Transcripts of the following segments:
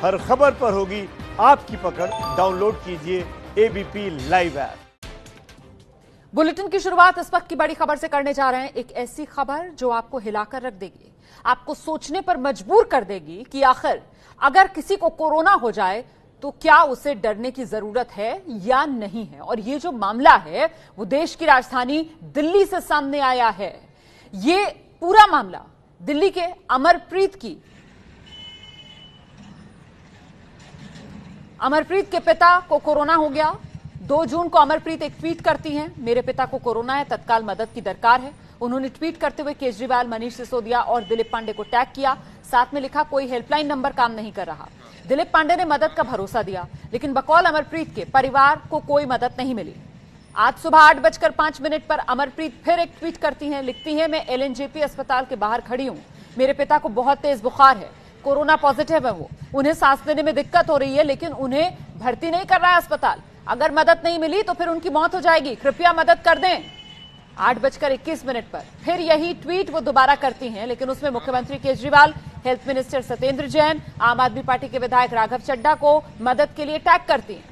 हर खबर पर होगी आपकी पकड़। डाउनलोड कीजिए एबीपी लाइव ऐप। बुलेटिन की शुरुआत इस वक्त की बड़ी खबर से करने जा रहे हैं। एक ऐसी खबर जो आपको हिलाकर रख देगी, आपको सोचने पर मजबूर कर देगी कि आखिर अगर किसी को कोरोना हो जाए तो क्या उसे डरने की जरूरत है या नहीं है। और ये जो मामला है वो देश की राजधानी दिल्ली से सामने आया है। ये पूरा मामला दिल्ली के अमरप्रीत के पिता को कोरोना हो गया। 2 जून को अमरप्रीत एक ट्वीट करती हैं, मेरे पिता को कोरोना है, तत्काल मदद की दरकार है। उन्होंने ट्वीट करते हुए केजरीवाल, मनीष सिसोदिया और दिलीप पांडे को टैग किया। साथ में लिखा, कोई हेल्पलाइन नंबर काम नहीं कर रहा। दिलीप पांडे ने मदद का भरोसा दिया, लेकिन बकौल अमरप्रीत के परिवार को कोई मदद नहीं मिली। आज सुबह 8:05 पर अमरप्रीत फिर एक ट्वीट करती हैं, लिखती हैं, मैं एलएनजेपी अस्पताल के बाहर खड़ी हूं। मेरे पिता को बहुत तेज बुखार है, कोरोना पॉजिटिव है, वो उन्हें सांस लेने में दिक्कत हो रही है, लेकिन उन्हें भर्ती नहीं कर रहा है अस्पताल। अगर मदद नहीं मिली तो फिर उनकी मौत हो जाएगी, कृपया मदद कर दें। 8:21 पर फिर यही ट्वीट वो दोबारा करती हैं, लेकिन उसमें मुख्यमंत्री केजरीवाल, हेल्थ मिनिस्टर सत्येंद्र जैन, आम आदमी पार्टी के विधायक राघव चड्ढा को मदद के लिए टैग करती हैं।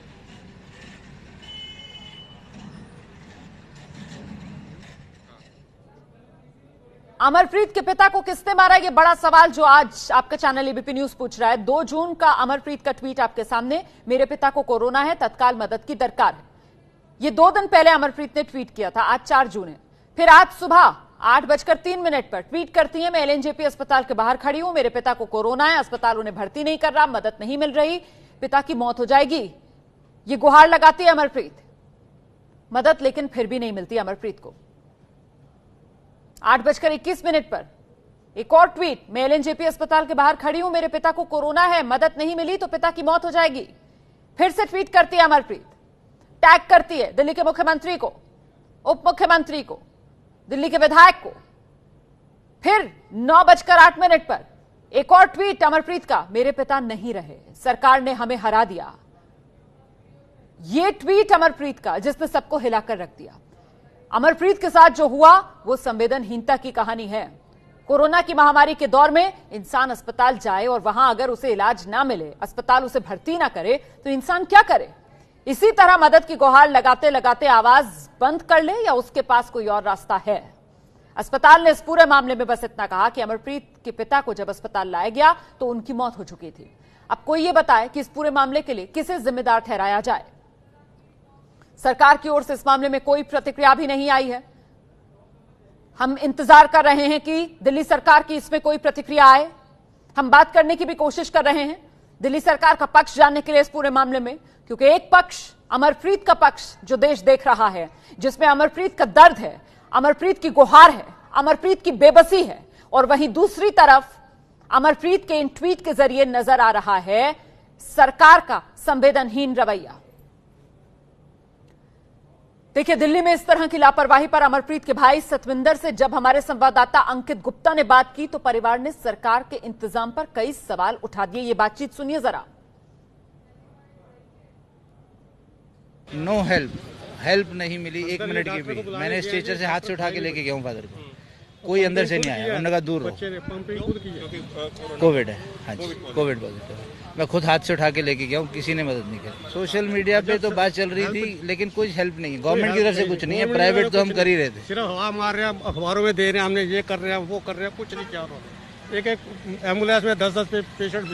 अमरप्रीत के पिता को किसने मारा, ये बड़ा सवाल जो आज आपका चैनल एबीपी न्यूज पूछ रहा है। 2 जून का अमरप्रीत का ट्वीट आपके सामने, मेरे पिता को कोरोना है, तत्काल मदद की दरकार है। ये 2 दिन पहले अमरप्रीत ने ट्वीट किया था, आज 4 जून है। फिर आज सुबह 8:03 पर ट्वीट करती है, मैं एलएनजेपी अस्पताल के बाहर खड़ी हूं, मेरे पिता को कोरोना है, अस्पताल उन्हें भर्ती नहीं कर रहा, मदद नहीं मिल रही, पिता की मौत हो जाएगी। ये गुहार लगाती है अमरप्रीत, मदद लेकिन फिर भी नहीं मिलती अमरप्रीत को। 8:21 पर एक और ट्वीट, मैं एलएनजेपी अस्पताल के बाहर खड़ी हूं, मेरे पिता को कोरोना है, मदद नहीं मिली तो पिता की मौत हो जाएगी। फिर से ट्वीट करती है अमरप्रीत, टैग करती है दिल्ली के मुख्यमंत्री को, उप मुख्यमंत्री को, दिल्ली के विधायक को। फिर 9:08 पर एक और ट्वीट अमरप्रीत का, मेरे पिता नहीं रहे, सरकार ने हमें हरा दिया। यह ट्वीट अमरप्रीत का जिसने सबको हिलाकर रख दिया। अमरप्रीत के साथ जो हुआ वो संवेदनहीनता की कहानी है। कोरोना की महामारी के दौर में इंसान अस्पताल जाए और वहां अगर उसे इलाज ना मिले, अस्पताल उसे भर्ती ना करे, तो इंसान क्या करे। इसी तरह मदद की गुहार लगाते लगाते आवाज बंद कर ले या उसके पास कोई और रास्ता है। अस्पताल ने इस पूरे मामले में बस इतना कहा कि अमरप्रीत के पिता को जब अस्पताल लाया गया तो उनकी मौत हो चुकी थी। अब कोई ये बताए कि इस पूरे मामले के लिए किसे जिम्मेदार ठहराया जाए। सरकार की ओर से इस मामले में कोई प्रतिक्रिया भी नहीं आई है। हम इंतजार कर रहे हैं कि दिल्ली सरकार की इसमें कोई प्रतिक्रिया आए। हम बात करने की भी कोशिश कर रहे हैं दिल्ली सरकार का पक्ष जानने के लिए इस पूरे मामले में, क्योंकि एक पक्ष अमरप्रीत का पक्ष जो देश देख रहा है, जिसमें अमरप्रीत का दर्द है, अमरप्रीत की गुहार है, अमरप्रीत की बेबसी है, और वहीं दूसरी तरफ अमरप्रीत के इन ट्वीट के जरिए नजर आ रहा है सरकार का संवेदनहीन रवैया। देखिए, दिल्ली में इस तरह की लापरवाही पर अमरप्रीत के भाई सतविंदर से जब हमारे संवाददाता अंकित गुप्ता ने बात की तो परिवार ने सरकार के इंतजाम पर कई सवाल उठा दिए। ये बातचीत सुनिए जरा। नो हेल्प नहीं मिली 1 मिनट की भी। मैंने स्ट्रेचर से हाथ से उठा के लेके गया हूँ फादर को, कोई अंदर से नहीं आया। उन्होंने कहा दूर रहो, कोविड है। हाँ जी, कोविड पॉजिटिव है। मैं खुद हाथ से उठा के लेके गया हूँ, किसी ने मदद नहीं करी। सोशल मीडिया पे तो बात चल रही थी, लेकिन कुछ हेल्प नहीं है। गवर्नमेंट की तरफ से कुछ नहीं है, प्राइवेट तो हम कर ही रहे थे। सिर्फ हवा मार रहे हैं, अखबारों में दे रहे हैं, हमने ये कर रहे हैं, वो कर रहे हैं, कुछ नहीं किया उन्होंने। एक एम्बुलेंस में 10-10 पेशेंट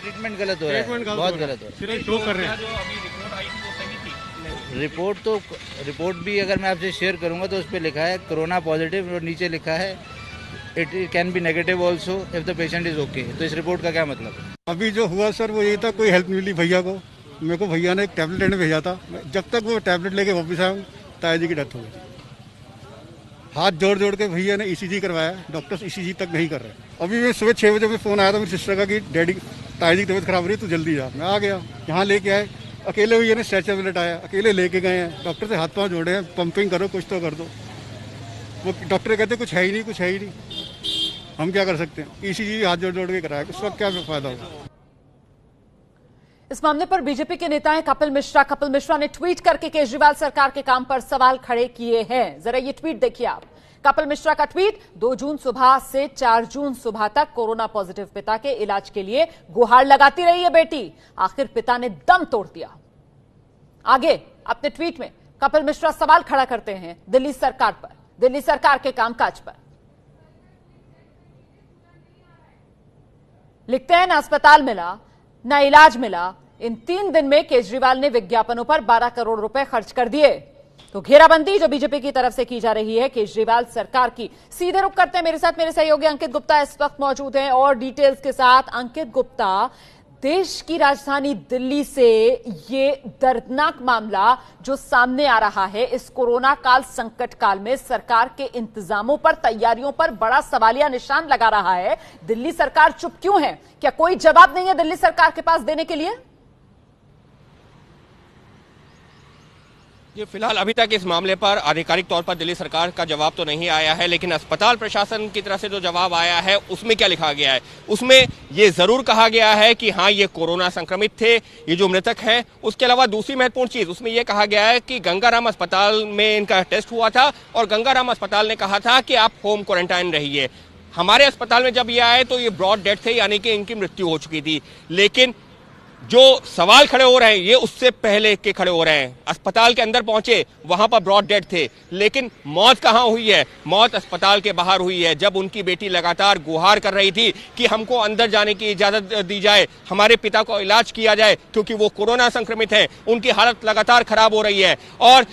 ट्रीटमेंट गलत हो रहा है, बहुत गलत हो रहा है। शो कर रहे हैं। रिपोर्ट भी अगर मैं आपसे शेयर करूंगा तो उस पर लिखा है कोरोना पॉजिटिव, और नीचे लिखा है it can be negative also if the patient is okay. तो इस रिपोर्ट का क्या मतलब है? अभी जो हुआ सर वो यही था, कोई हेल्प नहीं मिली भैया को। मेरे को भैया ने एक टैबलेट लेने भेजा था, जब तक वो टैबलेट लेके वापस आया हूँ ताया जी की डेथ हो गई। हाथ जोड़ जोड़ के भैया ने ईसीजी करवाया, डॉक्टर्स ईसीजी तक नहीं कर रहे। अभी मैं सुबह 6 बजे फोन आया था मेरी सिस्टर का कि डैडी ताया जी की तबीयत खराब हो रही है, तू जल्दी जा। मैं आ गया, यहाँ लेके आए, अकेले भैया ने स्ट्रेचर में लटाया, अकेले लेके गए हैं, डॉक्टर से हाथ पाँव जोड़े हैं, पंपिंग करो, कुछ तो कर दो। वो डॉक्टर कहते कुछ है ही नहीं, कुछ है ही नहीं, हम क्या कर सकते हैं। ईसीजी हाथ जोड़ जोड़ के कराया, उसका क्या फायदा होगा। इस मामले पर बीजेपी के नेता हैं कपिल मिश्रा ने ट्वीट करके केजरीवाल सरकार के काम पर सवाल खड़े किए हैं। जरा ये ट्वीट देखिए आप। कपिल मिश्रा का ट्वीट, 2 जून सुबह से 4 जून सुबह तक कोरोना पॉजिटिव पिता के इलाज के लिए गुहार लगाती रही है बेटी, आखिर पिता ने दम तोड़ दिया। आगे अपने ट्वीट में कपिल मिश्रा सवाल खड़ा करते हैं दिल्ली सरकार पर, दिल्ली सरकार के कामकाज पर। लिखते हैं, न अस्पताल मिला न इलाज मिला, इन 3 दिन में केजरीवाल ने विज्ञापनों पर 12 करोड़ रुपए खर्च कर दिए। तो घेराबंदी जो बीजेपी की तरफ से की जा रही है केजरीवाल सरकार की। सीधे रुख करते हैं, मेरे साथ मेरे सहयोगी अंकित गुप्ता इस वक्त मौजूद हैं और डिटेल्स के साथ। अंकित गुप्ता, देश की राजधानी दिल्ली से ये दर्दनाक मामला जो सामने आ रहा है, इस कोरोना काल संकट काल में सरकार के इंतजामों पर, तैयारियों पर बड़ा सवालिया निशान लगा रहा है। दिल्ली सरकार चुप क्यों है? क्या कोई जवाब नहीं है दिल्ली सरकार के पास देने के लिए? ये फिलहाल अभी तक इस मामले पर आधिकारिक तौर पर दिल्ली सरकार का जवाब तो नहीं आया है, लेकिन अस्पताल प्रशासन की तरफ से जो जवाब आया है उसमें क्या लिखा गया है? उसमें ये जरूर कहा गया है कि हाँ, ये कोरोना संक्रमित थे, ये जो मृतक है। उसके अलावा दूसरी महत्वपूर्ण चीज उसमें यह कहा गया है कि गंगाराम अस्पताल में इनका टेस्ट हुआ था और गंगाराम अस्पताल ने कहा था कि आप होम क्वारंटाइन रहिए। हमारे अस्पताल में जब ये आए तो ये ब्रॉड डेथ थे, यानी कि इनकी मृत्यु हो चुकी थी। लेकिन जो सवाल खड़े हो रहे हैं ये उससे पहले के खड़े हो रहे हैं। अस्पताल के अंदर पहुंचे, वहां पर ब्रॉड डेड थे, लेकिन मौत कहां हुई है? मौत अस्पताल के बाहर हुई है, जब उनकी बेटी लगातार गुहार कर रही थी कि हमको अंदर जाने की इजाजत दी जाए, हमारे पिता को इलाज किया जाए, क्योंकि वो कोरोना संक्रमित है, उनकी हालत लगातार खराब हो रही है। और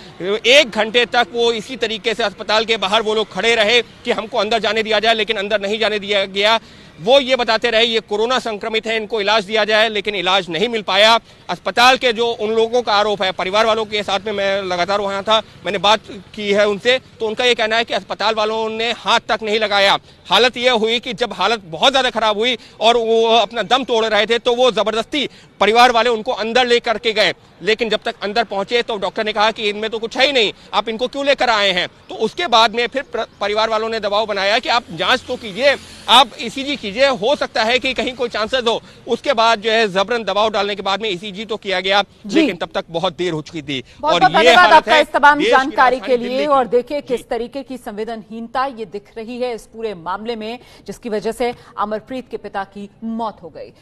1 घंटे तक वो इसी तरीके से अस्पताल के बाहर वो लोग खड़े रहे कि हमको अंदर जाने दिया जाए, लेकिन अंदर नहीं जाने दिया गया। वो ये बताते रहे ये कोरोना संक्रमित है, इनको इलाज दिया जाए, लेकिन इलाज नहीं मिल पाया। अस्पताल के जो उन लोगों का आरोप है, परिवार वालों के साथ में मैं लगातार वहां था, मैंने बात की है उनसे, तो उनका ये कहना है कि अस्पताल वालों ने हाथ तक नहीं लगाया। हालत यह हुई कि जब हालत बहुत ज्यादा खराब हुई और वो अपना दम तोड़ रहे थे तो वो जबरदस्ती परिवार वाले उनको अंदर लेकर के गए, लेकिन जब तक अंदर पहुंचे तो डॉक्टर ने कहा कि इनमें तो कुछ है ही नहीं, आप इनको क्यों लेकर आए हैं? तो उसके बाद में फिर परिवार वालों ने दबाव बनाया कि आप जांच तो कीजिए, आप ईसीजी कीजिए, हो सकता है कि कहीं कोई चांसेस हो। उसके बाद जो है जबरन दबाव डालने के बाद में ईसीजी तो किया गया, लेकिन तब तक बहुत देर हो चुकी थी। और धन्यवाद आपका इस तमाम जानकारी के लिए। और देखिए किस तरीके की संवेदनहीनता ये दिख रही है इस पूरे मामले में, जिसकी वजह से अमरप्रीत के पिता की मौत हो गई।